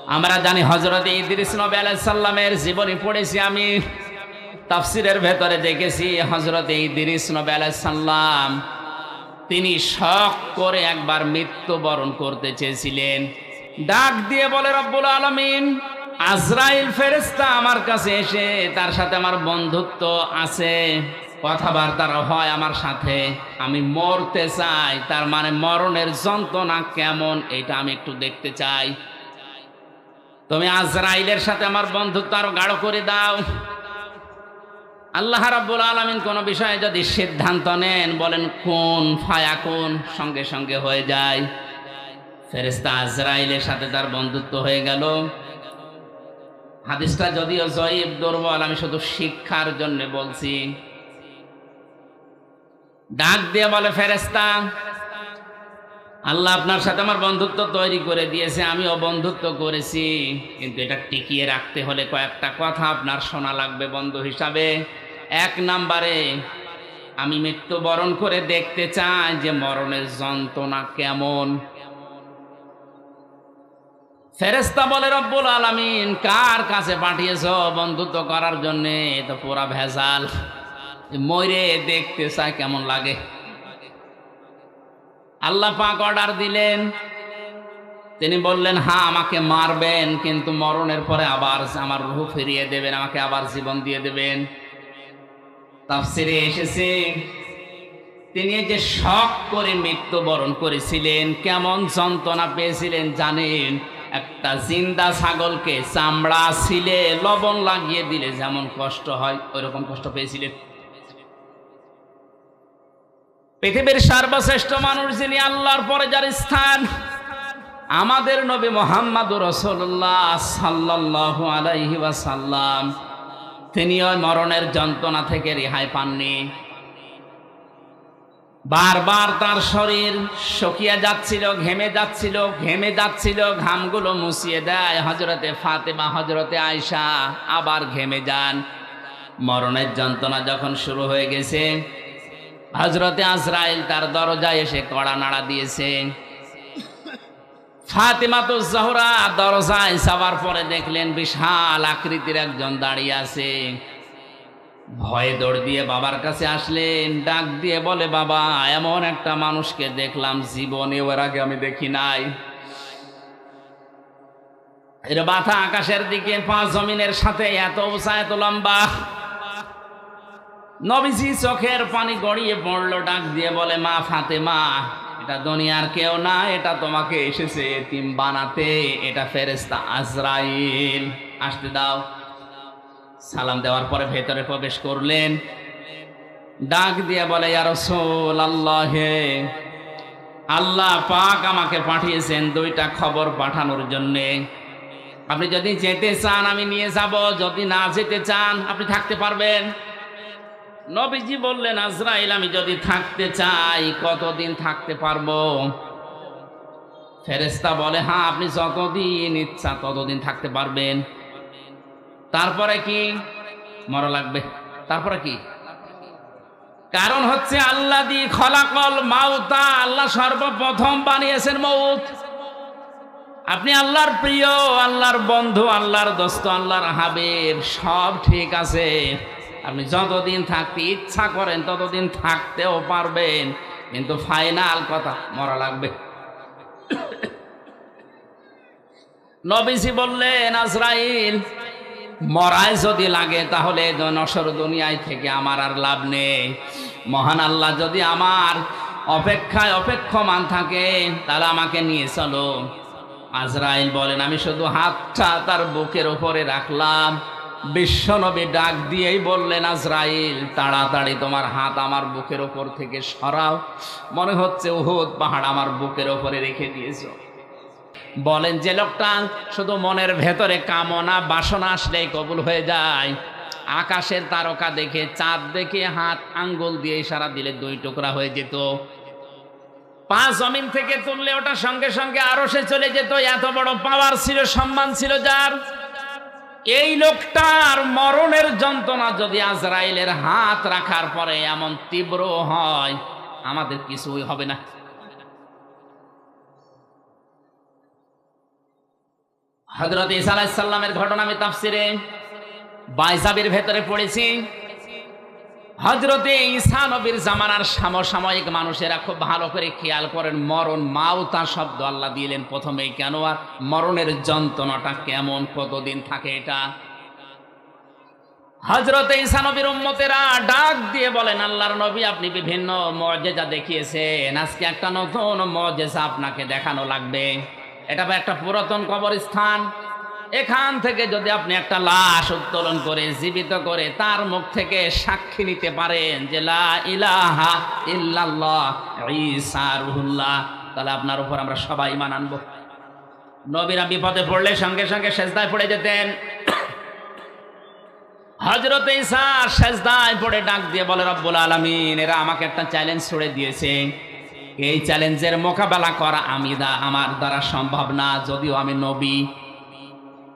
আমরা জানি হযরত ইদ্রিস নবী আলাইহিস সালামের জীবনী পড়েছি, আমি তাফসীরের ভেতরে দেখেছি হযরত ইদ্রিস নবী আলাইহিস সালাম তিনি শখ করে একবার মৃত্যুবরণ করতে চেয়েছিলেন। ডাক দিয়ে বলে রব্বুল আলামিন, আজরাইল ফেরেশতা আমার কাছে এসে তার সাথে আমার বন্ধুত্ব আছে, কথাবার্তা হয় আমার সাথে, আমি মরতে চাই, তার মানে মরণের যন্ত্রণা কেমন এটা আমি একটু দেখতে চাই। তুমি আজরাইলের সাথে আমার বন্ধুত্ব আরো গাঢ় করে দাও। আল্লাহ রাব্বুল আলামিন কোন বিষয়ে যদি সিদ্ধান্ত নেন, বলেন কোন ফায়াকুন, সঙ্গে সঙ্গে হয়ে যায়। ফেরেশতা আজরাইলের সাথে তার বন্ধুত্ব হয়ে গেল। হাদিসটা যদিও জয়ীফ, দুর্বল, আমি শুধু শিক্ষার জন্য বলছি। ডাক দিয়ে বলে ফেরেশতা, আল্লাহ আপনার সাথে আমার বন্ধুত্ব তৈরি করে দিয়েছে, আমিও বন্ধুত্ব করেছি, কিন্তু এটা টিকিয়ে রাখতে হলে কয়েকটা কথা আপনার শোনা লাগবে বন্ধু হিসাবে। এক নম্বরে, আমি মৃত্যুবরণ করে দেখতে চাই যে মরণের যন্ত্রণা কেমন। ফেরেশতা বলে রব্বুল আলামিন, কার কাছে পাঠিয়েছো বন্ধুত্ব করার জন্য? তো পুরা ভেজাল, মরে দেখতে চায় কেমন লাগে। আল্লাহ পাক অর্ডার দিলেন, তিনি বললেন হ্যাঁ আমাকে মারবেন, কিন্তু মরণের পরে আবার আমার রূহ ফিরিয়ে দেবেন, আমাকে আবার জীবন দিয়ে দেবেন। তাফসীরে এসেছে তিনি যে শখ করে মৃত্যুবরণ করেছিলেন, কেমন যন্ত্রণা পেয়েছিলেন জানেন? একটা জিন্দা ছাগলকে চামড়া ছিলে লবণ লাগিয়ে দিলে যেমন কষ্ট হয়, ওইরকম কষ্ট পেয়েছিলেন। পৃথিবীর সর্বশ্রেষ্ঠ মানুষ যিনি, আল্লাহর পরে যার স্থান, আমাদের নবী মুহাম্মদুর রাসূলুল্লাহ সাল্লাল্লাহু আলাইহি ওয়াসাল্লাম, তিনি ওই মরণের যন্ত্রণা থেকে রেহাই পাননি। বারবার তার শরীর শুকিয়ে যাচ্ছিল, ঘেমে যাচ্ছিল, ঘামগুলো মুছিয়ে দেয় হযরতে ফাতেমা, হযরতে আয়েশা, আবার ঘেমে যান। মরণের যন্ত্রণা যখন শুরু হয়ে গেছে, হযরতে আজরাইল তার দরজায় এসে কড়া নাড়া দিয়েছে। ফাতেমাতুজ জোহরা দরজায় যাওয়ার পরে দেখলেন বিশাল আকৃতির একজন দাঁড়িয়ে আছে। ভয়ে দৌড় দিয়ে বাবার কাছে আসলেন, ডাক দিয়ে বলে, বাবা, এমন একটা মানুষকে দেখলাম জীবনে এর আগে আমি দেখি নাই। এর মাথা আকাশের দিকে, পা জমিনের সাথে, এত উঁচা, এত লম্বা। নবীজি চোখের পানি গড়িয়ে পড়লো, ডাক দিয়ে বলে, মা ফাতেমা, এটা দুনিয়ার কেউ না, এটা তোমাকে এসেছে এতিম বানাতে, এটা ফেরেশতা আজরাইল, আসতে দাও। সালাম দেওয়ার পরে ভেতরে প্রবেশ করলেন, ডাক দিয়ে বলে, ইয়া রাসূলুল্লাহ, আল্লাহ পাক আমাকে পাঠিয়েছেন দুইটা খবর পাঠানোর জন্য। আপনি যদি যেতে চান আমি নিয়ে যাব, যদি না যেতে চান আপনি থাকতে পারবেন। নবীজি বললেন, আজরাইল, আমি যদি থাকতে চাই কতদিন থাকতে পারবো? ফেরেশতা বলে, হ্যাঁ আপনি যতদিন ইচ্ছা ততদিন থাকতে পারবেন। তারপরে কি? মরা লাগবে। তারপরে কি? কারণ হচ্ছে আল্লাযী খলাকাল মাউতা, আল্লাহ সর্বপ্রথম বানিয়েছেন মউত। আপনি আল্লাহর প্রিয়, আল্লাহর বন্ধু, আল্লাহর দোস্ত, আল্লাহর হাবিব, সব ঠিক আছে, আপনি যতদিন থাকতে ইচ্ছা করেন ততদিন থাকতেও পারবেন, কিন্তু ফাইনাল কথা, মরা লাগবে। নবীজি বললেন, আজরাইল, মরায় যদি লাগে তাহলে নশ্বর দুনিয়ায় থেকে আমার আর লাভ নেই। মহান আল্লাহ যদি আমার অপেক্ষায় অপেক্ষমান থাকে তাহলে আমাকে নিয়ে চলো। আজরাইল বলেন, আমি শুধু হাতটা তার বুকের উপরে রাখলাম। বিশ্বনবী ডাক দিয়েই বললেন, আজরাইল, তাড়াতাড়ি তোমার হাত আমার বুকের ওপর থেকে সরাও, মনে হচ্ছে উহুদ পাহাড় আমার বুকের ওপরে রেখে দিয়েছো। বলেন, যে লোকটা শুধু মনের ভেতরে কামনা বাসনা আসলেই কবুল হয়ে যায়, আকাশের তারকা দেখে, চাঁদ দেখে হাত আঙ্গুল দিয়ে ইশারা দিলে দুই টুকরা হয়ে যেত। পা জমিন থেকে তুললে ওটা সঙ্গে সঙ্গে আরশে চলে যেত। এত বড় পাওয়ার ছিল, সম্মান ছিল যার। এই লোকটার মরণের যন্ত্রণা যদি আজরাইলের হাত রাখার পরে এমন তীব্র হয়, আমাদের কিছুই হবে না। হযরত ঈসা আলাইহিস সালামের ঘটনা আমি তাফসিরে বাইজাবির ভেতরে পড়েছি। হযরতে ঈসা নবীর জামানার সমসাময়িক মানুষেরা খুব ভালো করে খেয়াল করেন, মরণ মাউতা শব্দ আল্লাহ দিলেন প্রথমেই কেন, আর মরণের যন্ত্রণাটা কেমন, কতদিন থাকে এটা। হযরতে ঈসা নবীর উম্মতেরা ডাক দিয়ে বলেন, আল্লাহর নবী আপনি বিভিন্ন মুআজিজা দেখিয়েছেন, আজকে একটা নতুন মুআজিজা আপনাকে দেখানো লাগবে। এটা একটা পুরাতন কবরস্থান, এখান থেকে যদি আপনি একটা লাশ উত্তোলন করে জীবিত করে তার মুখ থেকে সাক্ষী নিতে পারেন যে লা ইলাহা ইল্লাল্লাহ ঈসা রুহুল্লাহ, তাহলে আপনার উপর আমরা সবাই ঈমান আনবো। নবীরা বিপদে পড়লে সঙ্গে সঙ্গে সেজদায় পড়ে যেতেন। হযরত ঈসা সেজদায় পড়ে ডাক দিয়ে বলে, রব্বুল আলামিন, এরা আমাকে একটা চ্যালেঞ্জ ছুড়ে দিয়েছে, এই চ্যালেঞ্জের মোকাবেলা করা আমার দ্বারা সম্ভব না, যদিও আমি নবী।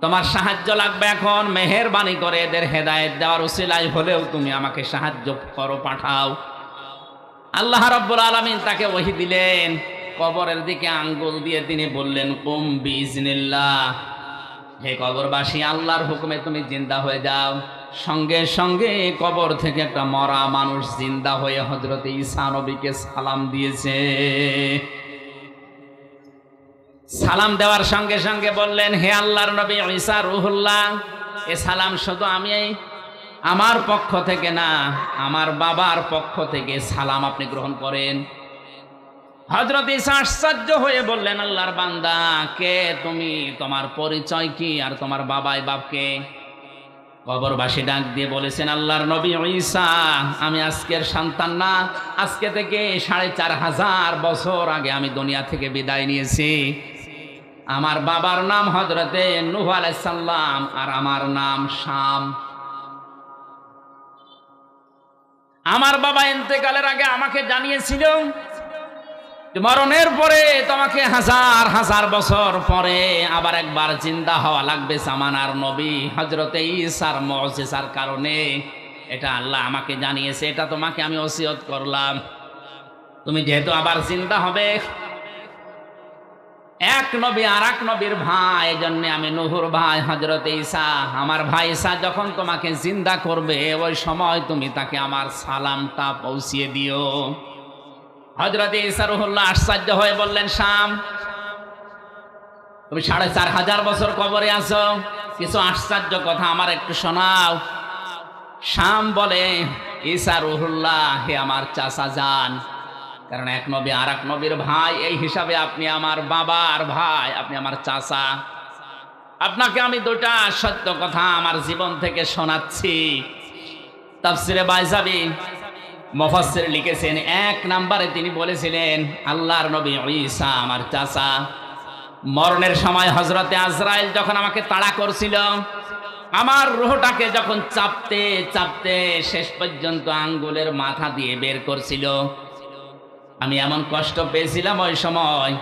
তোমার সাহায্য লাগবে এখন, মেহেরবানি করে এদের হেদায়েত দেওয়ার উসিলায় হলেও তুমি আমাকে সাহায্য করো, পাঠাও। আল্লাহ রাব্বুল আলামিন তাকে ওহী দিলেন, কবরের দিকে আঙ্গুল দিয়ে তিনি বললেন, কুম বিইজনিল্লাহ, হে কবরবাসী, আল্লাহর হুকুমে তুমি জিন্দা হয়ে যাও। সঙ্গে সঙ্গে কবর থেকে একটা মরা মানুষ জিন্দা হয়ে হযরত ঈসা নবীকে সালাম দিয়েছে। সালাম দেওয়ার সঙ্গে সঙ্গে বললেন, হে আল্লাহর নবী ঈসা রুহুল্লাহ, এ সালাম শুধু আমি আমার পক্ষ থেকে না, আমার বাবার পক্ষ থেকে সালাম আপনি গ্রহণ করেন। হযরত ঈসা আশ্চর্য হয়ে বললেন, আল্লাহর বান্দা, কে তুমি, তোমার পরিচয় কি, আর তোমার বাবাই বাপকে? কবরবাসী ডাক দিয়ে বলেছেন, আল্লাহর নবী ঈসা, আমি আজকের সন্তান না, আজকে থেকে ৪৫০০ বছর আগে আমি দুনিয়া থেকে বিদায় নিয়েছি। আমার বাবার নাম হযরতে নূহ আলাইহিস সালাম, আর আমার নাম শাম। আমার বাবা ইন্তেকালের আগে আমাকে জানিয়েছিল মরণের পরে তোমাকে ১০০০ বছর পরে আবার একবার জিন্দা হওয়া লাগবে জামানার নবী হযরতে ঈসার মুজিজার কারণে। এটা আল্লাহ আমাকে জানিয়েছে, এটা তোমাকে আমি ওসিয়ত করলাম। তুমি যেহেতু আবার জিন্দা হবে, এক নবী আর এক নবীর ভাই, এজন্য আমি নূহুর ভাই হযরতে ঈসা, আমার ভাই ঈসা যখন তোমাকে জিন্দা করবে ওই সময় তুমি তাকে আমার সালামটা পৌঁছিয়ে দিও। হযরত ঈসা রুহুল্লাহ আশ্চর্য হয়ে বললেন, শাম, তুমি ৪৫০০ বছর কবরে আছো, কিছু আশ্চর্য কথা আমার একটু শোনাও। শাম বলে, ঈসা রুহুল্লাহ, হে আমার চাচা যান, কারণ এক নবী আর এক নবীর ভাই, এই হিসাবে আপনি আমার বাবার ভাই, আপনি আমার চাচা। আপনাকে আমি দুটা সত্য কথা আমার জীবন থেকে শোনাচ্ছি। তাফসিরে বাইজাবি মুফাসসির লিখেছেন, ১ নম্বরে তিনি বলেছিলেন, আল্লাহর নবী ঈসা আমার চাচা। মরণের সময় হযরতে আজরাইল যখন আমাকে তাড়া করছিল, আমার রূহটাকে যখন চাপতে চাপতে শেষ পর্যন্ত আঙ্গুলের মাথা দিয়ে বের করছিল, আমি এমন কষ্ট পেয়েছিলাম ওই সময়,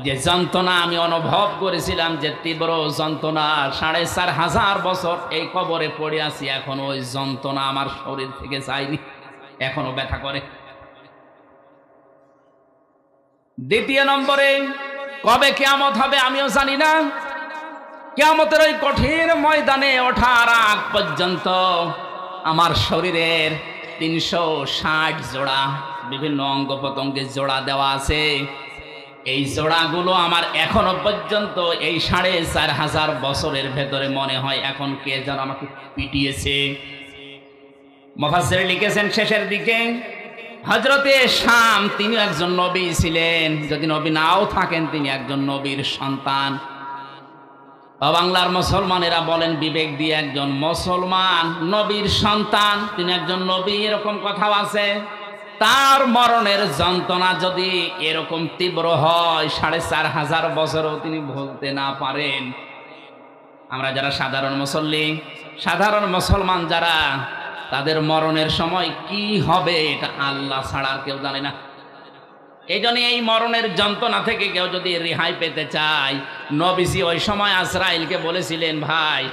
যে যন্ত্রণা আমি অনুভব করেছিলাম, যে তীব্র যন্ত্রণা। ৪৫০০ বছর এই কবরে পড়ে আছি, এখন ওই যন্ত্রণা আমার শরীর থেকে যায়নি, এখনো ব্যথা করে। দ্বিতীয় নম্বরে, কবে কিয়ামত হবে আমিও জানি না। কিয়ামতের ওই কঠিন ময়দানে ওঠার আগ পর্যন্ত আমার শরীরের ৩৬০ জোড়া বিভিন্ন অঙ্গ প্রত্যঙ্গে জোড়া দেওয়া আছে। এই জোড়াগুলো আমার এখনো পর্যন্ত এই ৪৫০০ বছরের ভেতরে মনে হয় এখন কে যেন আমাকে পিটিয়েছে। মুফাসসির লিখেছেন শেষের দিকে, হযরতে শাম তিনি একজন নবী ছিলেন, যদি নবী নাও থাকেন তিনি একজন নবীর সন্তান। বাংলার মুসলমানেরা বলেন বিবেক দিয়ে, একজন মুসলমান নবীর সন্তান, তিনি একজন নবী, এরকম কথাও আছে। তার মরণের যন্ত্রণা যদি এরকম তীব্র হয়, ৪৫০০ বছরও তিনি ভুলতে না পারেন, আমরা যারা সাধারণ মুসল্লি, সাধারণ মুসলমান যারা, তাদের মরণের সময় কি হবে এটা আল্লাহ ছাড়া আর কেউ জানে না। এই জন্য এই মরণের যন্ত্রণা থেকে কেউ যদি রেহাই পেতে চায়, নবীজি ওই সময় আজরাইলকে বলেছিলেন, ভাই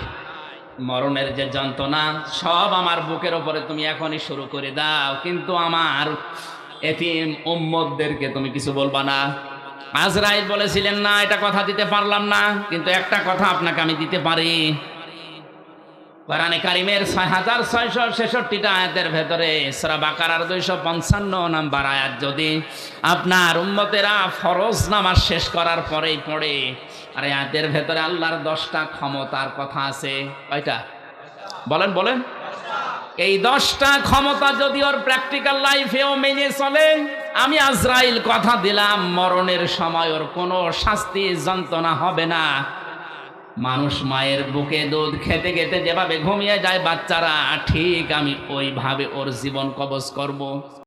মরণের যে যন্ত্রণা সব আমার বুকের ওপরে তুমি এখনই শুরু করে দাও, কিন্তু আমার এতিম উম্মতদেরকে তুমি কিছু বলবা না। আজরাইল বলেছিলেন, না এটা কথা দিতে পারলাম না, কিন্তু একটা কথা আপনাকে আমি দিতে পারি। কোরআনে কারিমের 6666টা আয়াতের ভেতরে সূরা বাকারার 255 নাম্বার আয়াত যদি আপনার উম্মতেরা ফরজ নামাজ শেষ করার পরেই পড়ে, আর এই আয়াতের ভেতরে আল্লাহর 10টা ক্ষমতার কথা আছে। কয়টা বলেন বলেন? এই 10টা ক্ষমতা যদি ওর প্র্যাকটিক্যাল লাইফেও মেনে চলে, আমি আজরাইল কথা দিলাম মরণের সময় ওর কোনো শাস্তি যন্ত্রণা হবে না। মানুষ মায়ের বুকে দুধ খেতে খেতে যেভাবে ঘুমিয়ে যায় বাচ্চারা, ঠিক আমি ওইভাবে ওর জীবন কবজ করব।